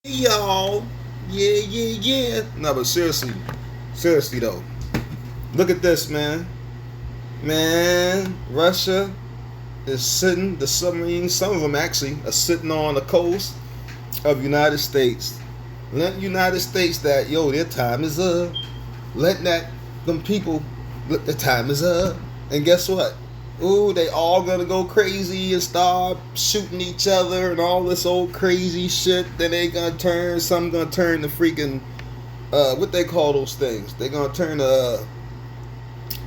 Y'all, yeah. No, but seriously though, look at this, man. Man, Russia is sitting. The submarines, some of them actually, are sitting on the coast of United States. Let United States that their time is up. Let them people, look, the time is up. And guess what? Ooh, they all gonna go crazy and start shooting each other and all this old crazy shit. Then they gonna turn, some gonna turn to freaking, what they call those things? They gonna turn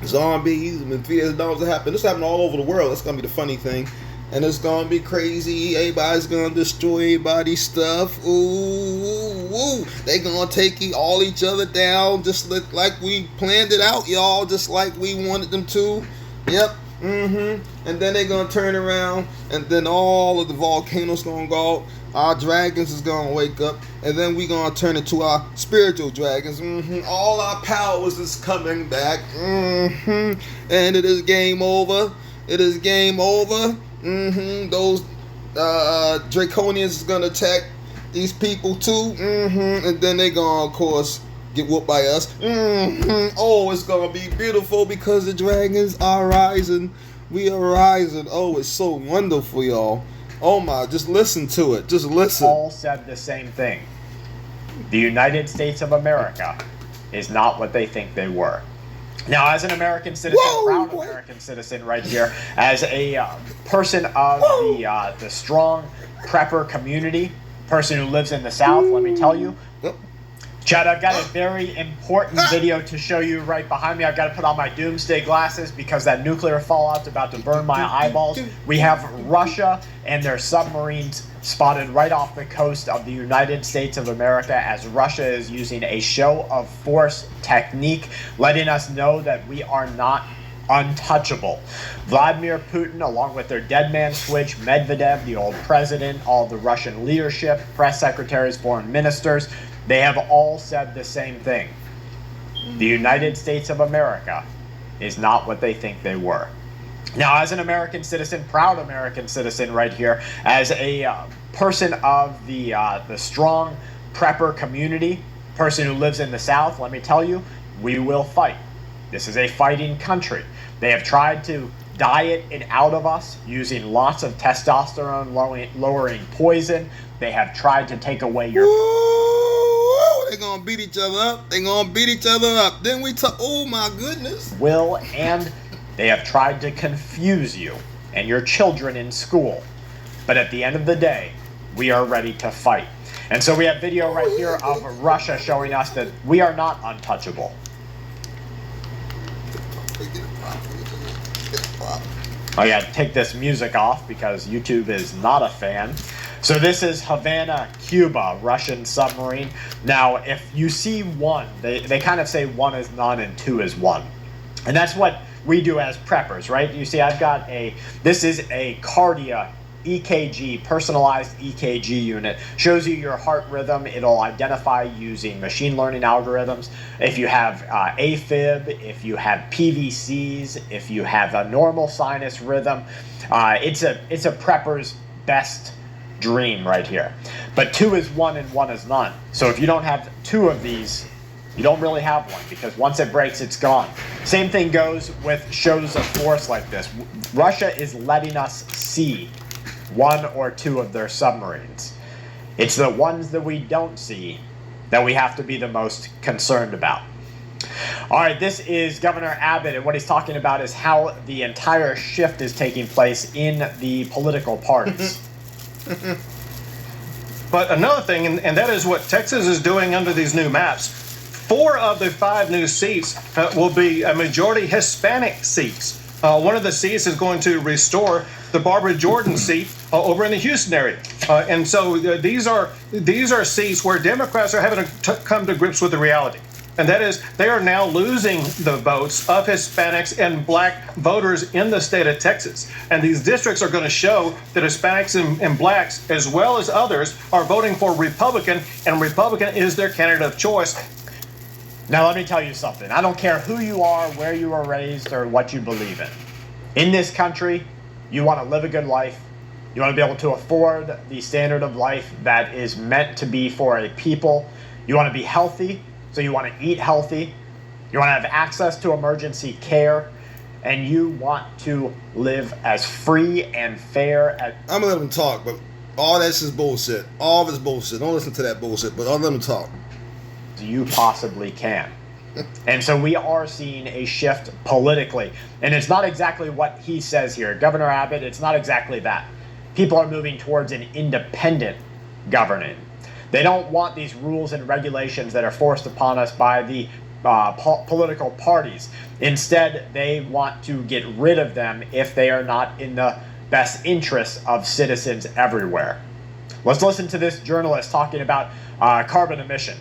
zombies. When Vietnam's happen, this happened all over the world. That's gonna be the funny thing. And it's gonna be crazy. Everybody's gonna destroy everybody's stuff. Ooh. They gonna take all each other down, just like we planned it out, y'all. Just like we wanted them to. Yep. And then they're gonna turn around, and then all of the volcanoes gonna go out. Our dragons is gonna wake up, and then we gonna turn into our spiritual dragons. All our powers is coming back. And it is game over. It is game over. Those draconians is gonna attack these people too. And then they gonna, of course, get whooped by us. Oh, it's gonna be beautiful because the dragons are rising. We are rising. Oh, it's so wonderful, y'all. Oh my, just listen to it. Just listen. All said the same thing. The United States of America is not what they think they were. Now, as an American citizen, proud American citizen right here, as a person of the strong prepper community, person who lives in the South, let me tell you, Chad, I've got a very important video to show you right behind me. I've got to put on my doomsday glasses because that nuclear fallout's about to burn my eyeballs. We have Russia and their submarines spotted right off the coast of the United States of America as Russia is using a show of force technique, letting us know that we are not untouchable. Vladimir Putin, along with their dead man switch, Medvedev, the old president, all the Russian leadership, press secretaries, foreign ministers, they have all said the same thing. The United States of America is not what they think they were. Now, as an American citizen, proud American citizen right here, as a person of the strong prepper community, person who lives in the South, let me tell you, we will fight. This is a fighting country. They have tried to diet it out of us using lots of testosterone lowering poison. They have tried to take away your... They're gonna beat each other up. They're gonna beat each other up. Then we talk, oh my goodness. Will, and they have tried to confuse you and your children in school. But at the end of the day, we are ready to fight. And so we have video right here of Russia showing us that we are not untouchable. I gotta take this music off because YouTube is not a fan. So this is Havana, Cuba, Russian submarine. Now, if you see one, they kind of say one is none and two is one. And that's what we do as preppers, right? You see, I've got this is a Cardia EKG, personalized EKG unit. Shows you your heart rhythm. It'll identify using machine learning algorithms. If you have AFib, if you have PVCs, if you have a normal sinus rhythm, it's a prepper's best dream right here. But two is one and one is none. So if you don't have two of these, you don't really have one, because once it breaks, it's gone. Same thing goes with shows of force like this. Russia is letting us see one or two of their submarines. It's the ones that we don't see that we have to be the most concerned about. All right, this is Governor Abbott, and what he's talking about is how the entire shift is taking place in the political parties. But another thing, and that is what Texas is doing under these new maps. 4 of the 5 new seats will be a majority Hispanic seats. One of the seats is going to restore the Barbara Jordan seat over in the Houston area. And so these are seats where Democrats are having to come to grips with the reality. And that is, they are now losing the votes of Hispanics and black voters in the state of Texas. And these districts are going to show that Hispanics and blacks, as well as others, are voting for Republican, and Republican is their candidate of choice. Now, let me tell you something. I don't care who you are, where you were raised, or what you believe in. In this country, you want to live a good life, You want to be able to afford the standard of life that is meant to be for a people. You want to be healthy, so you want to eat healthy. You want to have access to emergency care. And you want to live as free and fair as... I'm going to let him talk, but all that's is bullshit. All of it's bullshit. Don't listen to that bullshit, but I'll let him talk. You possibly can. And so we are seeing a shift politically. And it's not exactly what he says here. Governor Abbott, it's not exactly that. People are moving towards an independent governing. They don't want these rules and regulations that are forced upon us by the political parties. Instead, they want to get rid of them if they are not in the best interests of citizens everywhere. Let's listen to this journalist talking about carbon emission.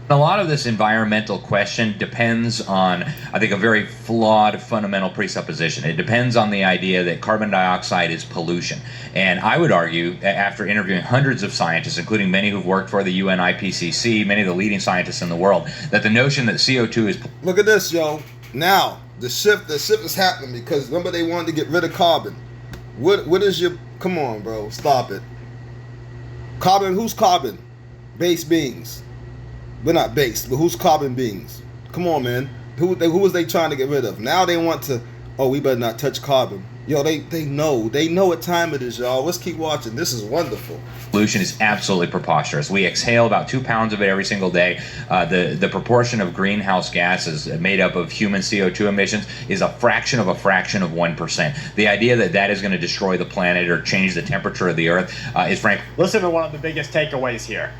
A lot of this environmental question depends on, I think, a very flawed fundamental presupposition. It depends on the idea that carbon dioxide is pollution. And I would argue, after interviewing hundreds of scientists, including many who've worked for the UN IPCC, many of the leading scientists in the world, that the notion that CO2 is... Look at this, yo. Now, the shift is happening because remember they wanted to get rid of carbon. What is your... Come on, bro. Stop it. Carbon, who's carbon? Base beings. We're not based, but who's carbon beings? Come on, man. Who was they trying to get rid of? Now they want to, we better not touch carbon. Yo, they know what time it is, y'all. Let's keep watching. This is wonderful. Pollution is absolutely preposterous. We exhale about 2 pounds of it every single day. The proportion of greenhouse gases made up of human CO2 emissions is a fraction of 1%. The idea that that is going to destroy the planet or change the temperature of the earth is frank. Listen to one of the biggest takeaways here.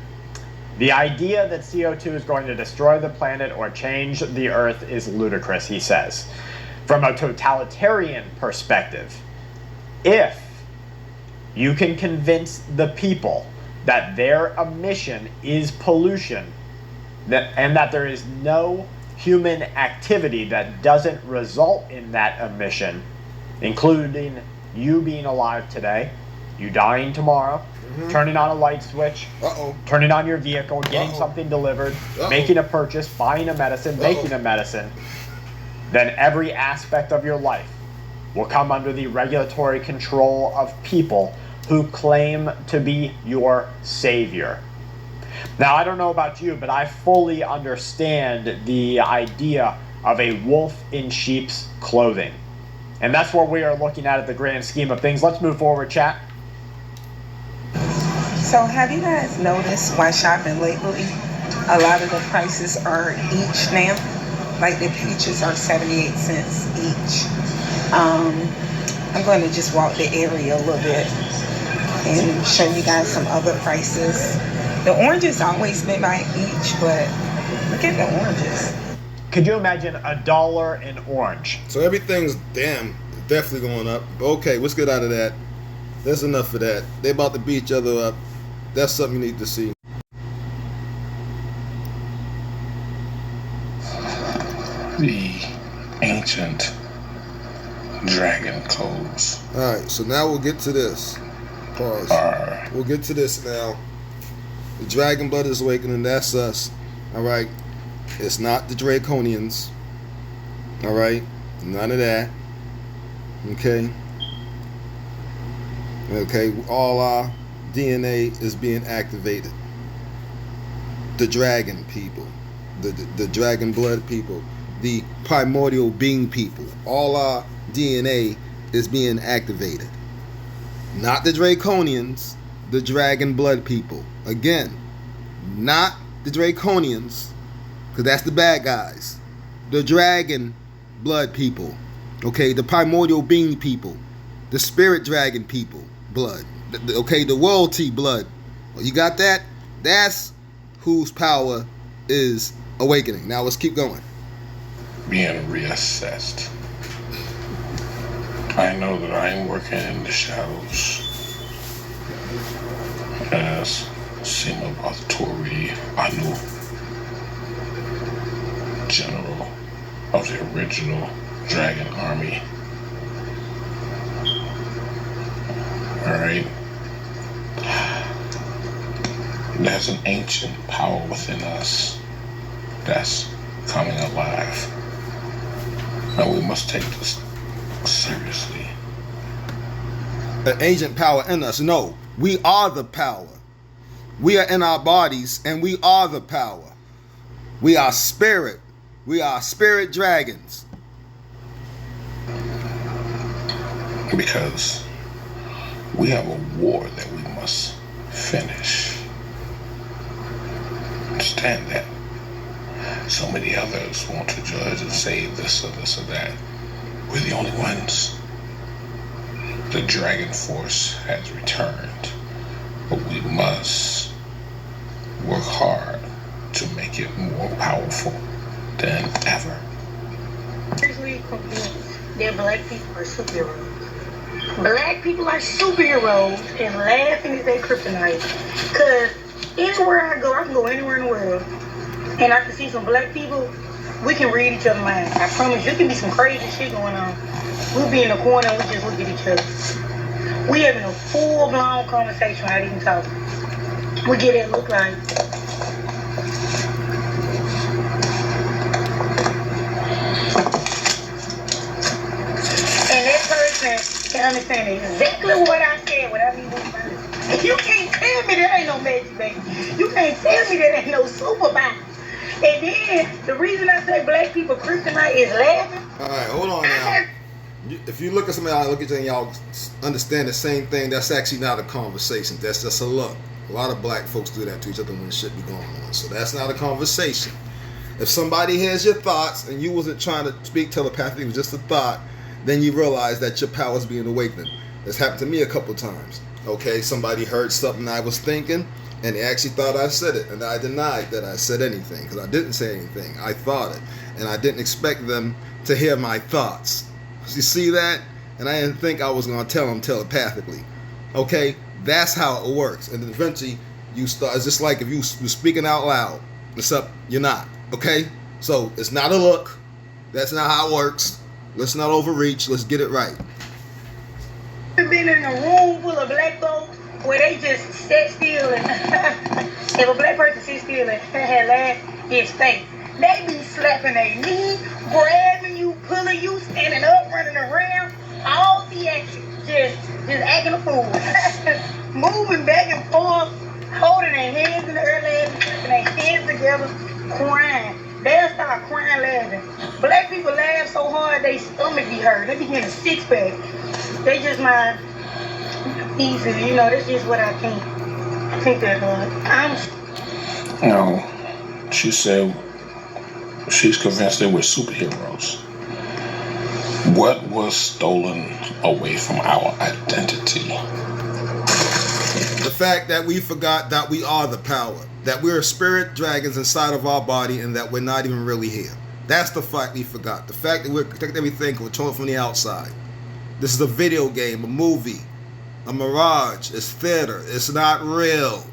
The idea that CO2 is going to destroy the planet or change the earth is ludicrous, he says. From a totalitarian perspective, if you can convince the people that their emission is pollution, and that there is no human activity that doesn't result in that emission, including you being alive today, you dying tomorrow, turning on a light switch, turning on your vehicle, getting something delivered, making a purchase, buying a medicine, making a medicine, then every aspect of your life will come under the regulatory control of people who claim to be your savior. Now, I don't know about you, but I fully understand the idea of a wolf in sheep's clothing. And that's what we are looking at the grand scheme of things. Let's move forward, chat. So have you guys noticed while shopping lately, a lot of the prices are each now? Like the peaches are 78 cents each. I'm going to just walk the area a little bit and show you guys some other prices. The oranges always been by each, but look at the oranges. Could you imagine $1 an orange? So everything's definitely going up. Okay, let's get out of that. That's enough of that. They about to beat each other up. That's something you need to see. The ancient dragon codes. Alright, so now we'll get to this. Pause. We'll get to this now. The dragon blood is awakening, that's us. Alright. It's not the Draconians. Alright. None of that. Okay. Okay, all our DNA is being activated. The dragon people, the dragon blood people, the primordial being people, all our DNA is being activated. Not the Draconians, the dragon blood people. Again, not the Draconians, because that's the bad guys. The dragon blood people. Okay, the primordial being people, the spirit dragon people. Blood. The royalty blood. You got that? That's whose power is awakening. Now let's keep going. Being reassessed. I know that I am working in the shadows as Sima Bathory Anu, general of the original Dragon Army. Alright. There's an ancient power within us that's coming alive. And we must take this seriously. an ancient power in us. No, we are the power. We are in our bodies, and we are the power. We are spirit. We are spirit dragons. Because we have a war that we must finish. Understand that. So many others want to judge and say this or this or that. We're the only ones. The Dragon Force has returned, but we must work hard to make it more powerful than ever. Seriously convinced that black people are superheroes. Black people are superheroes and laughing at their kryptonite. Cause anywhere I go, I can go anywhere in the world, and I can see some black people. We can read each other's minds. I promise you, can be some crazy shit going on. We'll be in the corner and we just look at each other. We having a full-blown conversation without even talking. We get that look like. And that person can understand exactly what I said without me moving my lips. You can't tell me that ain't no magic, baby. You can't tell me that ain't no superpower. And then the reason I say black people kryptonite is laughing. All right, hold on now. If you look at somebody, I look at you and y'all understand the same thing. That's actually not a conversation. That's just a look. A lot of black folks do that to each other when shit be going on. So that's not a conversation. If somebody hears your thoughts and you wasn't trying to speak telepathically, it was just a thought, then you realize that your power is being awakened. That's happened to me a couple times. Okay, somebody heard something I was thinking, and they actually thought I said it, and I denied that I said anything because I didn't say anything. I thought it, and I didn't expect them to hear my thoughts. You see that? And I didn't think I was going to tell them telepathically. Okay, that's how it works. And then eventually you start. It's just like if you're speaking out loud, except you're not. Okay, so it's not a look. That's not how it works. Let's not overreach. Let's get it right. I've been in a room full of black folks where they just sit still and if a black person sits still and had laughed, it's fake. They be slapping their knee, grabbing you, pulling you, standing up, running around, all theatrics, just acting a fool. Moving back and forth, holding their hands in the air, laughing, putting their hands together, crying. They'll start crying, laughing. Black people laugh so hard they stomach be hurt. They be getting a six-pack. They just mind easy, you know, that's just what I think. I think that No, she said she's convinced that we're superheroes. What was stolen away from our identity? The fact that we forgot that we are the power, that we're spirit dragons inside of our body, and that we're not even really here. That's the fact we forgot. The fact that we're protecting everything, controlling from the outside. This is a video game, a movie, a mirage. It's theater. It's not real.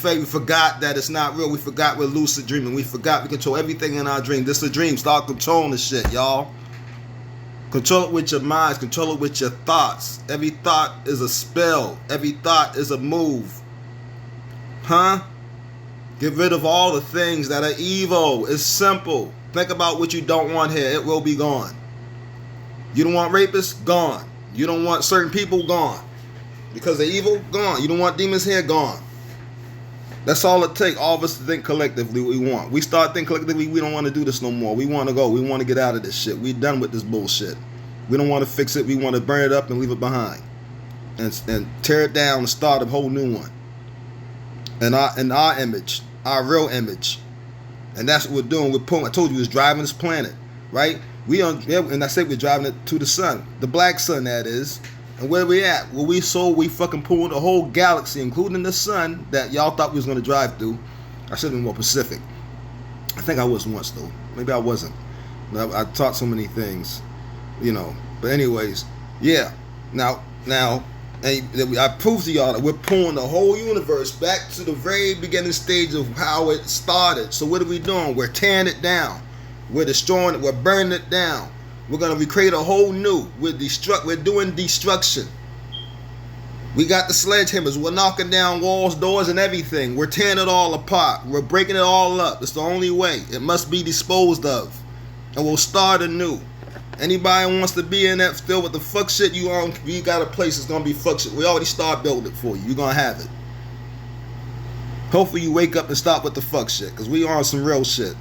We forgot that it's not real. We forgot we're lucid dreaming. We forgot we control everything in our dream. This is a dream. Start controlling the shit, y'all. Control it with your minds. Control it with your thoughts. Every thought is a spell. Every thought is a move. Huh? Get rid of all the things that are evil. It's simple. Think about what you don't want here. It will be gone. You don't want rapists? Gone. You don't want certain people? Gone. Because they're evil? Gone. You don't want demons here? Gone. That's all it takes. All of us to think collectively what we want. We start thinking collectively, we don't want to do this no more. We want to go. We want to get out of this shit. We done with this bullshit. We don't want to fix it. We want to burn it up and leave it behind. And tear it down and start a whole new one. And our image. Our real image. And that's what we're doing. We're pulling. I told you, we're driving this planet. Right? And I said we're driving it to the sun. The black sun, that is. And where we at? Well, we fucking pulled the whole galaxy, including the sun that y'all thought we was going to drive through. I should have been more Pacific. I think I was once, though. Maybe I wasn't. I taught so many things, you know. But anyways, yeah. Now, and I proved to y'all that we're pulling the whole universe back to the very beginning stage of how it started. So what are we doing? We're tearing it down. We're destroying it. We're burning it down. We're going to recreate a whole new. We're doing destruction. We got the sledgehammers. We're knocking down walls, doors, and everything. We're tearing it all apart. We're breaking it all up. It's the only way. It must be disposed of. And we'll start anew. Anybody wants to be in that still with the fuck shit you on, we got a place that's gonna be fuck shit. We already start building it for you. You're gonna have it. Hopefully you wake up and stop with the fuck shit, because we on some real shit.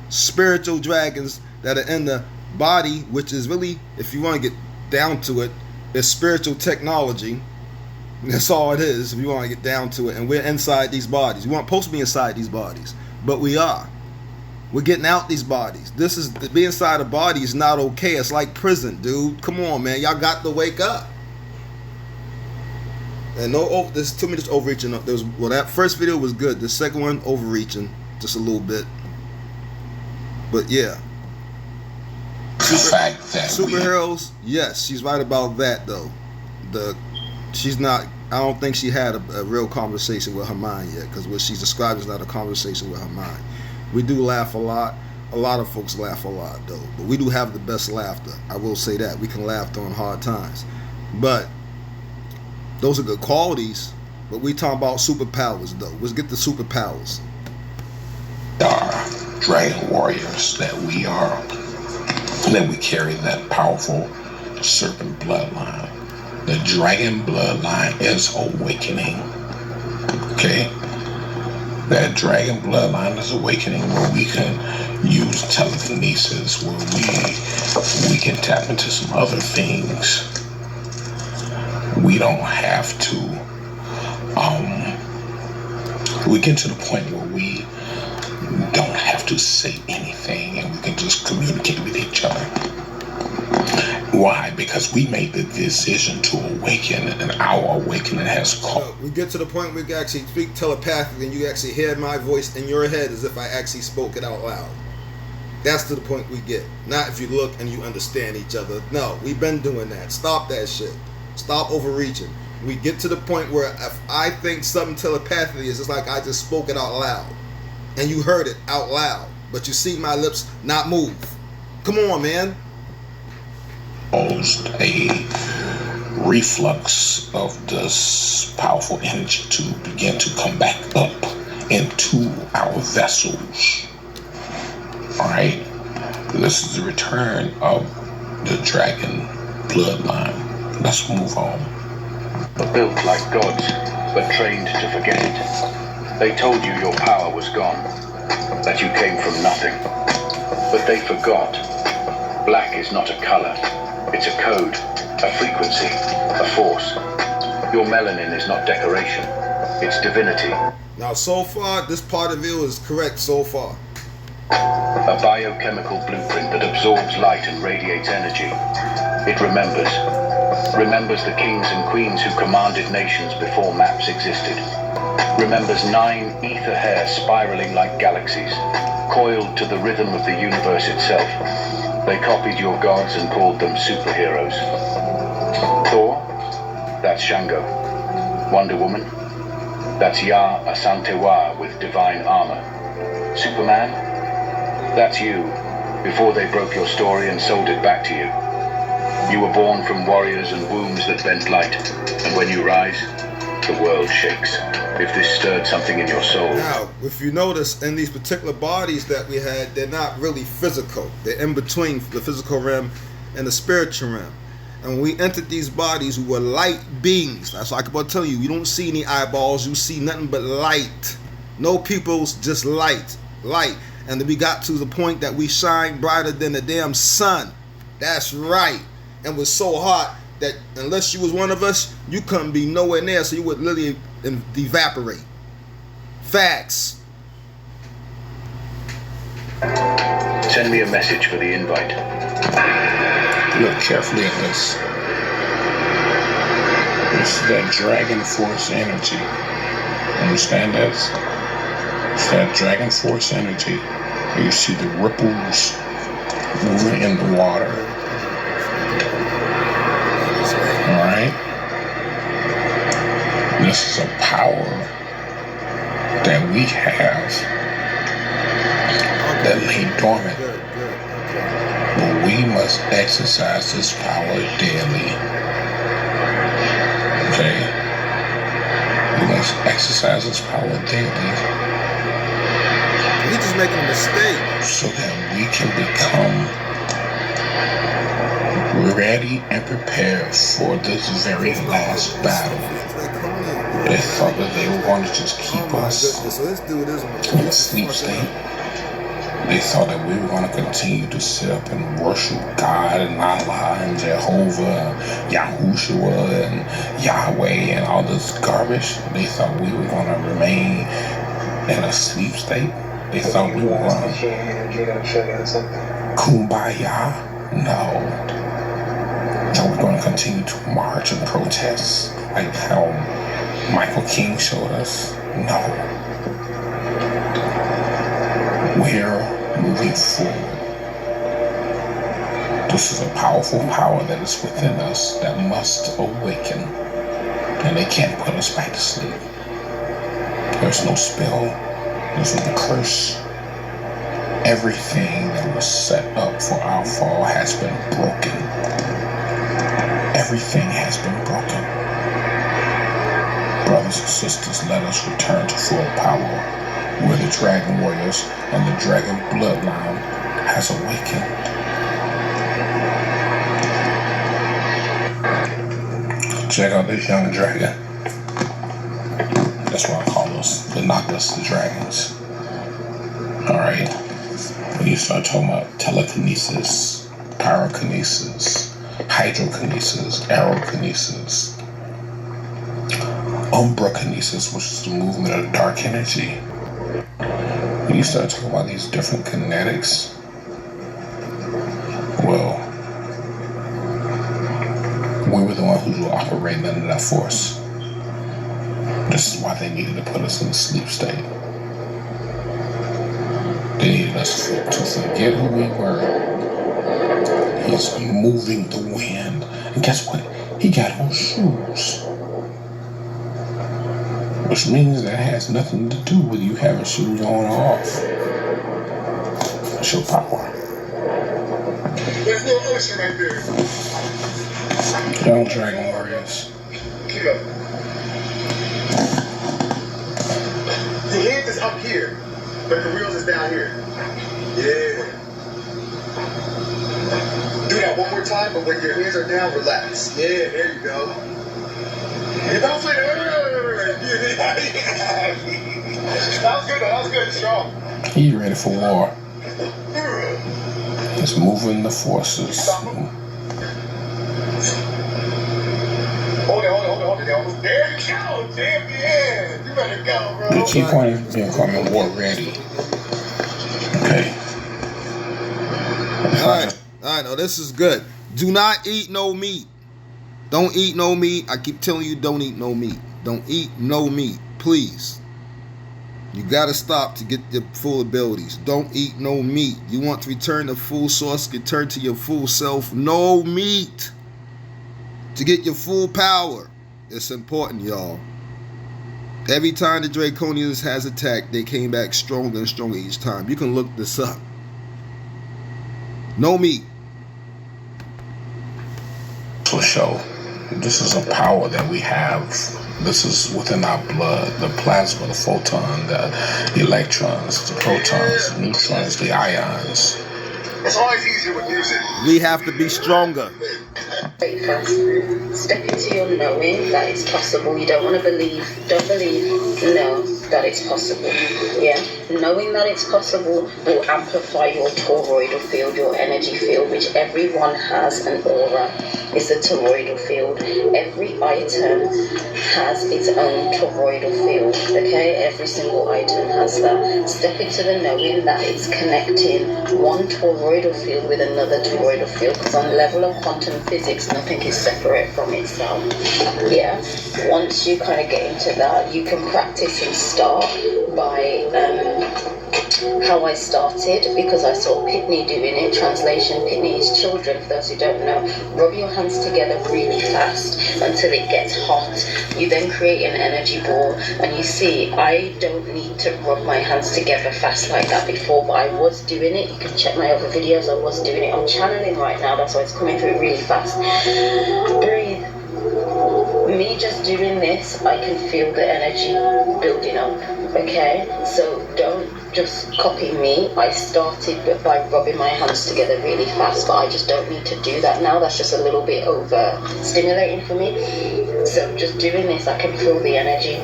Spiritual dragons that are in the body, which is really, if you want to get down to it, it's spiritual technology. That's all it is, if you want to get down to it. And we're inside these bodies. We weren't supposed to be inside these bodies, but we are. We're getting out these bodies. This is, to be inside a body is not okay. It's like prison, dude. Come on, man. Y'all got to wake up. And no, there's too many just overreaching. Well, that first video was good. The second one, overreaching just a little bit. But yeah. Superheroes, yes, she's right about that though. She's not. I don't think she had a real conversation with her mind yet, because what she's described is not a conversation with her mind. We do laugh a lot. A lot of folks laugh a lot though, but we do have the best laughter. I will say that. We can laugh during hard times, but those are good qualities. But we talking about superpowers though. Let's get the superpowers. Are dragon warriors that we are, that we carry that powerful serpent bloodline. The dragon bloodline is awakening. Okay? That dragon bloodline is awakening, where we can use telekinesis, where we can tap into some other things. We don't have to we get to the point where we don't have to say anything, and we can just communicate with each other. Why? Because we made the decision to awaken, and our awakening has called. We get to the point where we can actually speak telepathically, and you actually hear my voice in your head as if I actually spoke it out loud. That's to the point we get. Not if you look and you understand each other. No, we've been doing that. Stop that shit. Stop overreaching. We get to the point where if I think something telepathically is just like I just spoke it out loud, and you heard it out loud, but you see my lips not move. Come on, man. Caused a reflux of this powerful energy to begin to come back up into our vessels. Alright? This is the return of the dragon bloodline. Let's move on. Built like gods, but trained to forget it. They told you your power was gone, that you came from nothing. But they forgot. Black is not a color. It's a code, a frequency, a force. Your melanin is not decoration. It's divinity. Now, so far, this part of you is correct so far. A biochemical blueprint that absorbs light and radiates energy. It remembers. Remembers the kings and queens who commanded nations before maps existed. Remembers 9 ether hairs spiraling like galaxies, coiled to the rhythm of the universe itself. They copied your gods and called them superheroes. Thor? That's Shango. Wonder Woman? That's Yah Asantewa with divine armor. Superman? That's you, before they broke your story and sold it back to you. You were born from warriors and wombs that bent light, and when you rise, the world shakes. If this stirred something in your soul. Now, if you notice, in these particular bodies that we had, they're not really physical. They're in between the physical realm and the spiritual realm. And when we entered these bodies, we were light beings. That's like I'm telling you, you don't see any eyeballs, you see nothing but light. No pupils, just light. Light. And then we got to the point that we shine brighter than the damn sun. That's right. And was so hot that unless you was one of us, you couldn't be nowhere near, so you would literally evaporate. Facts. Send me a message for the invite. Look carefully at this. This is that dragon force energy. Understand that? It's that dragon force energy. You see the ripples moving in the water. Alright? This is a power that we have that lay dormant. But we must exercise this power daily. Okay? We must exercise this power daily. He's just making a mistake. So that we can become ready and prepared for this very last battle. They thought that they were going to just keep us in a sleep state. They thought that we were going to continue to sit up and worship God and Allah and Jehovah, and Yahushua and Yahweh and all this garbage. They thought we were going to remain in a sleep state. They thought we were going to kumbaya. No. So we're going to continue to march and protest like how Michael King showed us. No. We're moving forward. This is a powerful power that is within us that must awaken. And they can't put us back to sleep. There's no spell. There's no curse. Everything that was set up for our fall has been broken. Everything has been broken. Brothers and sisters, let us return to full power. We're the Dragon Warriors, and the Dragon Bloodline has awakened. Check out this young dragon. That's why I call us the Noctis, the Dragons. Alright. When you start talking about telekinesis, pyrokinesis, hydrokinesis, aerokinesis, umbrakinesis, which is the movement of dark energy. When you start talking about these different kinetics, well, we were the ones who were operating under that force. This is why they needed to put us in a sleep state. They needed us to forget who we were. He's moving the wind. And guess what? He got on shoes. Which means that has nothing to do with you having shoes on or off. It's your power. There's no ocean right there. Young Dragon Warriors. Get up. The head is up here, but the wheels is down here. Yeah. Do that one more time, but when your hands are down, relax. Yeah, there you go. And don't say that. That was good, though. That was good. Strong. He's ready for war. He's moving the forces. Hold it. There you go, champion. You better go, bro. The key point is being called war ready. Okay. Alright, no, this is good. Do not eat no meat. Don't eat no meat. I keep telling you, don't eat no meat. Don't eat no meat, please. You gotta stop to get your full abilities. Don't eat no meat. You want to return to full source, return to your full self. No meat. To get your full power. It's important, y'all. Every time the Draconians has attacked, they came back stronger and stronger each time. You can look this up. No meat. For sure. This is a power that we have. This is within our blood. The plasma, the photon, the electrons, the protons, the neutrons, the ions. It's always easier with music. We have to be stronger. Step into your knowing that it's possible. You don't want to believe. Don't believe. Know that it's possible. Yeah. Knowing that it's possible will amplify your toroidal field, your energy field, which everyone has an aura. It's the toroidal field. Every item has its own toroidal field. Okay? Every single item has that. Step into the knowing that it's connecting one toroidal field with another toroidal field. Because on the level of quantum physics, nothing is separate from itself. Yeah. Once you kind of get into that, you can practice and start by how I started, because I saw Pitney doing it. Translation: Pitney is children, for those who don't know. Rub your hands together really fast until it gets hot. You then create an energy ball, and you see, I don't need to rub my hands together fast like that before, but I was doing it. You can check my other videos. I was doing it. I'm channeling right now, that's why it's coming through really fast. Breathe. Me just doing this, I can feel the energy building up. Okay, so don't just copy me. I started by rubbing my hands together really fast, but I just don't need to do that now. That's just a little bit over stimulating for me. So just doing this, I can feel the energy.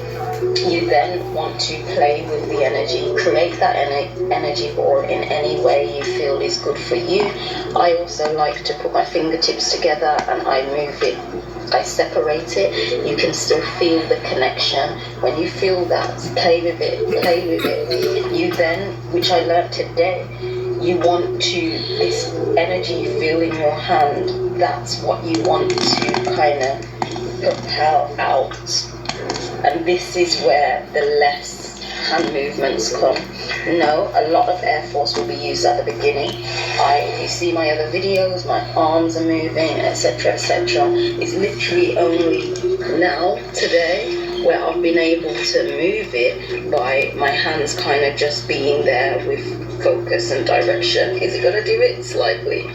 You then want to play with the energy, create that energy ball in any way you feel is good for you. I also like to put my fingertips together and I move it, I separate it. You can still feel the connection. When you feel that, play with it, play with it. You then, which I learned today, you want to, this energy you feel in your hand, that's what you want to kind of propel out. And this is where the less hand movements come. No, a lot of Air Force will be used at the beginning. If you see my other videos, my arms are moving, etc., etc. It's literally only now, today, where I've been able to move it by my hands kind of just being there with focus and direction. Is it going to do it? Slightly.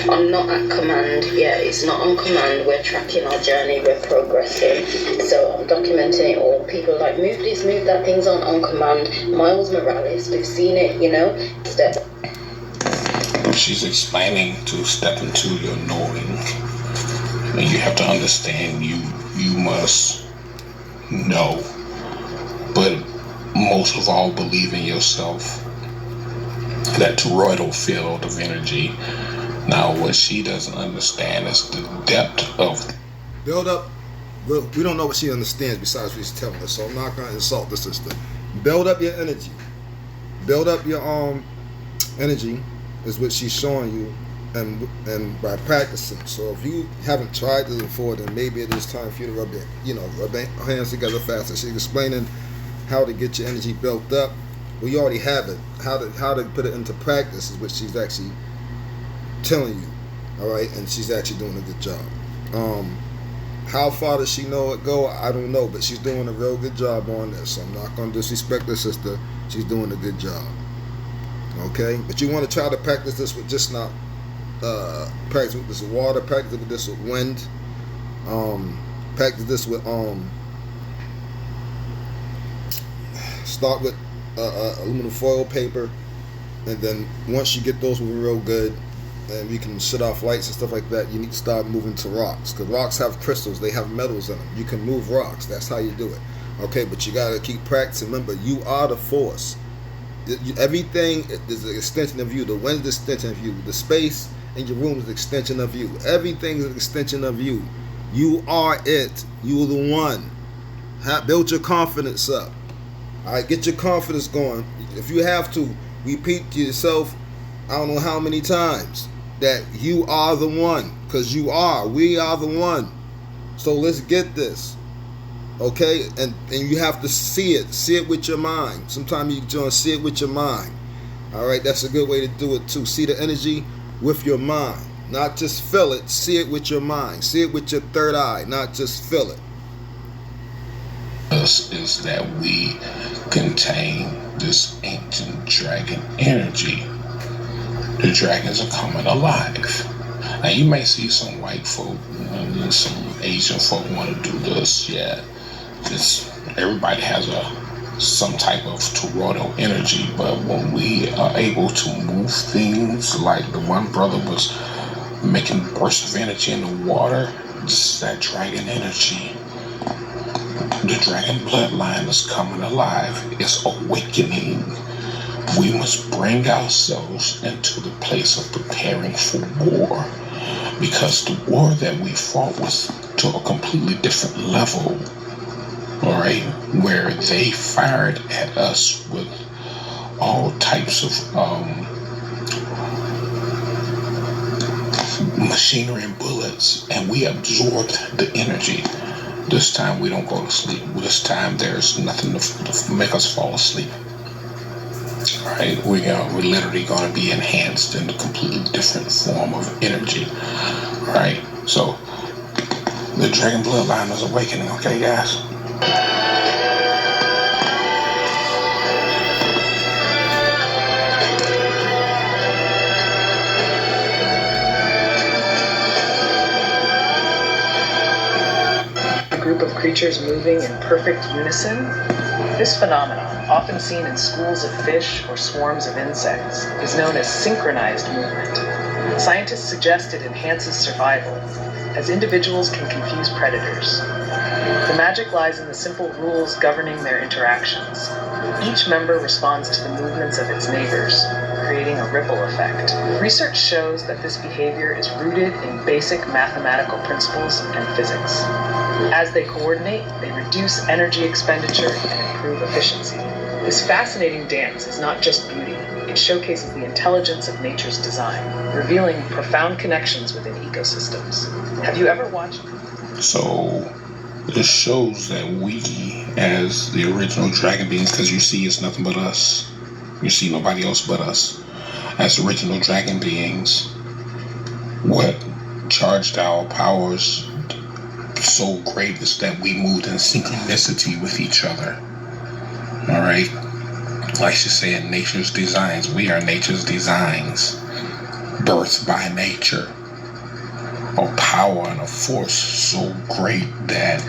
I'm not at command yet. It's not on command. We're tracking our journey. We're progressing. So I'm documenting it all. People are like, move this, move that. Things aren't on command. Miles Morales, we've seen it, you know. Step. She's explaining to step into your knowing. And you have to understand you must know. But most of all, believe in yourself. That toroidal field of energy. Now, what she doesn't understand is the depth of build up. Look, we don't know what she understands besides what she's telling us, so I'm not going to insult the sister. Build up your energy. Build up your energy is what she's showing you, and by practicing. So if you haven't tried this before, then maybe it is time for you to rub your hands together faster. She's explaining how to get your energy built up. Well, you already have it. How to put it into practice is what she's actually telling you. All right, and she's actually doing a good job. How far does she know it go? I don't know, but she's doing a real good job on this. So I'm not going to disrespect the sister. She's doing a good job. Okay, but you want to try to practice this with just not practice with this with water. Practice with this with wind. Practice this with start with aluminum foil paper, and then once you get those moving real good, and you can shut off lights and stuff like that, you need to start moving to rocks, because rocks have crystals, they have metals in them. You can move rocks. That's how you do it. Okay, but you got to keep practicing. Remember, you are the force. Everything is an extension of you. The wind's an extension of you. The space in your room is an extension of you. Everything is an extension of you. You are it. You are the one. Build your confidence up. All right, get your confidence going. If you have to, repeat to yourself, I don't know how many times, that you are the one, because you are. We are the one. So let's get this. Okay, and you have to see it with your mind. Sometimes you just see it with your mind. All right, that's a good way to do it too. See the energy with your mind, not just feel it. See it with your mind. See it with your third eye, not just feel it. Us is that we contain this ancient dragon energy. The dragons are coming alive. Now you may see some white folk and some Asian folk want to do this. Yeah, everybody has some type of toroidal energy, but when we are able to move things, like the one brother was making bursts of energy in the water, just that dragon energy. The dragon bloodline is coming alive. It's awakening. We must bring ourselves into the place of preparing for war, because the war that we fought was to a completely different level, all right, where they fired at us with all types of machinery and bullets, and we absorbed the energy. This time we don't go to sleep. This time there's nothing to make us fall asleep. Right? We're literally going to be enhanced in a completely different form of energy. Right? So the dragon bloodline is awakening. Okay, guys? Group of creatures moving in perfect unison This phenomenon, often seen in schools of fish or swarms of insects, is known as synchronized movement. Scientists suggest it enhances survival, as individuals can confuse predators. The magic lies in the simple rules governing their interactions. Each member responds to the movements of its neighbors, creating a ripple effect. Research shows that this behavior is rooted in basic mathematical principles and physics. As they coordinate, they reduce energy expenditure and improve efficiency. This fascinating dance is not just beauty, it showcases the intelligence of nature's design, revealing profound connections within ecosystems. Have you ever watched? So this shows that we, as the original dragon beings, because you see it's nothing but us, you see nobody else but us, as original dragon beings, what charged our powers so great is that we moved in synchronicity with each other. All right, like she said, nature's designs. We are nature's designs, birthed by nature. A power and a force so great that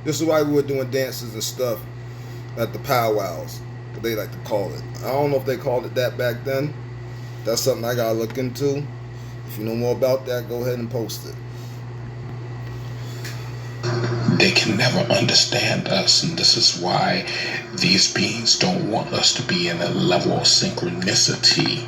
this is why we were doing dances and stuff at the powwows, what they like to call it. I don't know if they called it that back then. That's something I gotta look into. If you know more about that, go ahead and post it. they can never understand us, and this is why these beings don't want us to be in a level of synchronicity.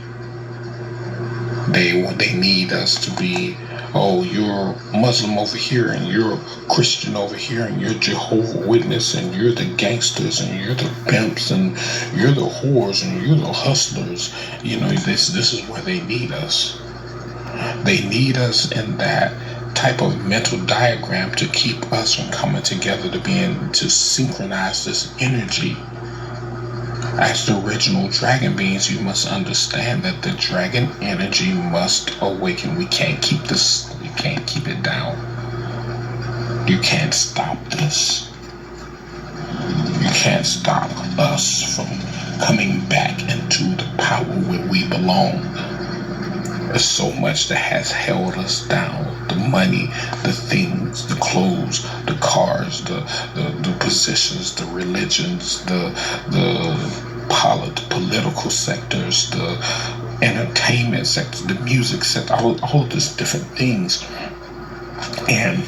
They need us to be, oh, you're Muslim over here, and you're Christian over here, and you're Jehovah's Witness, and you're the gangsters, and you're the pimps, and you're the whores, and you're the hustlers. You know, this is where they need us. They need us in that type of mental diagram to keep us from coming together, to being to synchronize this energy. As the original dragon beings, you must understand that the dragon energy must awaken. We can't keep this, we can't keep it down. You can't stop this. You can't stop us from coming back into the power where we belong. There's so much that has held us down. The money, the things, the clothes, the cars, the positions, the religions, the political sectors, the entertainment sector, the music sector, all of these different things. And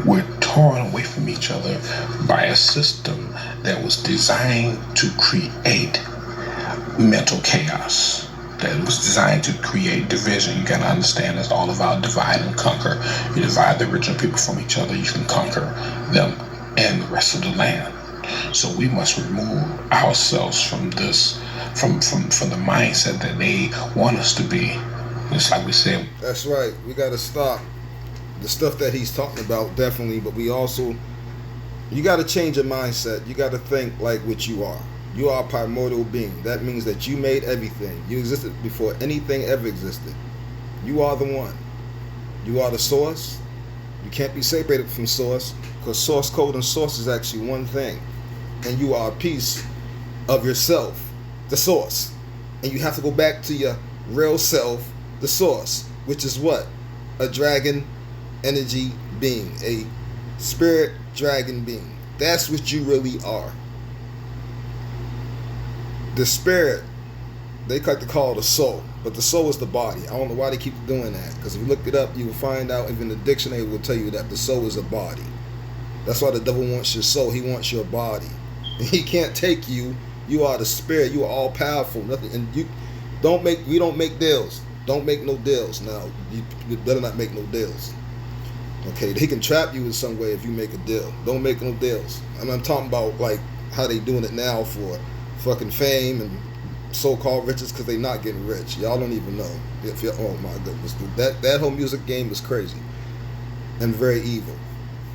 we're torn away from each other by a system that was designed to create mental chaos. That was designed to create division. You gotta understand it's all about divide and conquer. You divide the original people from each other, you can conquer them and the rest of the land. So we must remove ourselves from this, from the mindset that they want us to be. Just like we said. That's right. We gotta stop the stuff that he's talking about, definitely. But we also, you gotta change your mindset. You gotta think like what you are. You are a primordial being. That means that you made everything. You existed before anything ever existed. You are the one. You are the source. You can't be separated from source, because source code and source is actually one thing. And you are a piece of yourself, the source. And you have to go back to your real self, the source, which is what? A dragon energy being. A spirit dragon being. That's what you really are. The spirit, they like to call it the soul, but the soul is the body. I don't know why they keep doing that, because if you look it up, you will find out, even the dictionary will tell you that the soul is a body. That's why the devil wants your soul. He wants your body. He can't take you. You are the spirit. You are all powerful. Nothing, and we don't make deals. Don't make no deals. Now, you better not make no deals. Okay, he can trap you in some way if you make a deal. Don't make no deals. I'm talking about like how they doing it now for fucking fame and so-called riches, because they not getting rich. Y'all don't even know. Oh my goodness, dude. That whole music game is crazy and very evil.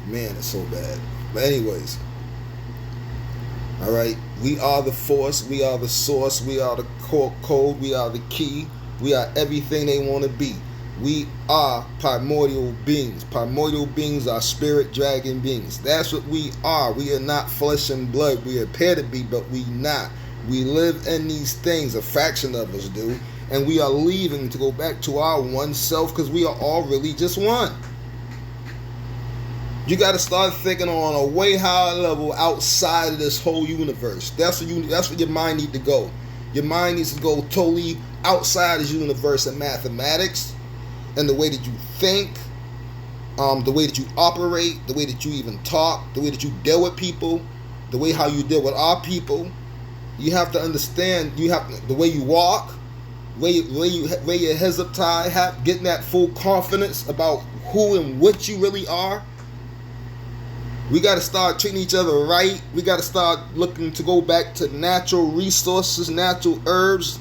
Man, it's so bad. But anyways, all right, we are the force, we are the source, we are the code, we are the key, we are everything they want to be. We are primordial beings. Primordial beings are spirit dragon beings. That's what we are. We are not flesh and blood. We appear to be, but we not. We live in these things. A fraction of us do. And we are leaving to go back to our one self, because we are all really just one. You got to start thinking on a way higher level outside of this whole universe. That's where your mind needs to go. Your mind needs to go totally outside this universe and mathematics and the way that you think, the way that you operate, the way that you even talk, the way that you deal with people, the way how you deal with our people. You have to understand. The way you walk, where your heads up tight, getting that full confidence about who and what you really are. We got to start treating each other right. We got to start looking to go back to natural resources, natural herbs.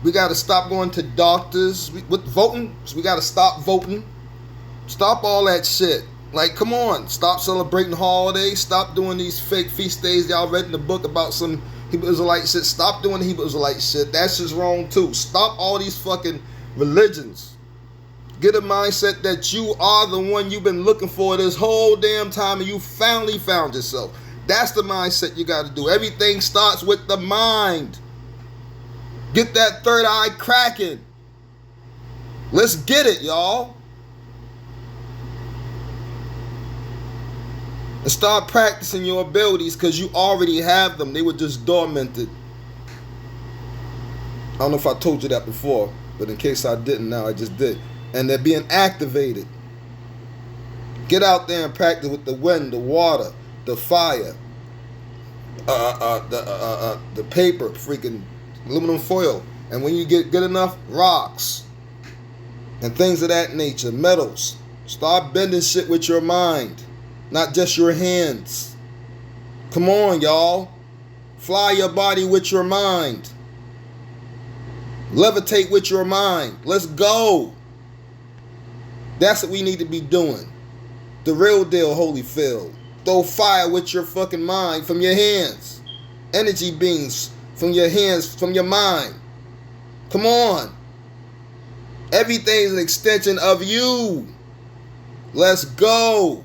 We got to stop going to doctors with voting. So we got to stop voting. Stop all that shit. Like, come on. Stop celebrating holidays. Stop doing these fake feast days y'all read in the book about some Hebrew Israelite shit. Stop doing the Hebrew Israelite shit. That's just wrong too. Stop all these fucking religions. Get a mindset that you are the one you've been looking for this whole damn time and you finally found yourself. That's the mindset you got to do. Everything starts with the mind. Get that third eye cracking. Let's get it, y'all. And start practicing your abilities because you already have them. They were just dormanted. I don't know if I told you that before, but in case I didn't, now I just did. And they're being activated. Get out there and practice with the wind, the water, the fire, the paper, freaking aluminum foil. And when you get good enough, rocks and things of that nature, metals. Start bending shit with your mind, not just your hands. Come on, y'all. Fly your body with your mind. Levitate with your mind. Let's go. That's what we need to be doing. The real deal, Holyfield. Throw fire with your fucking mind from your hands. Energy beams from your hands, from your mind. Come on. Everything is an extension of you. Let's go.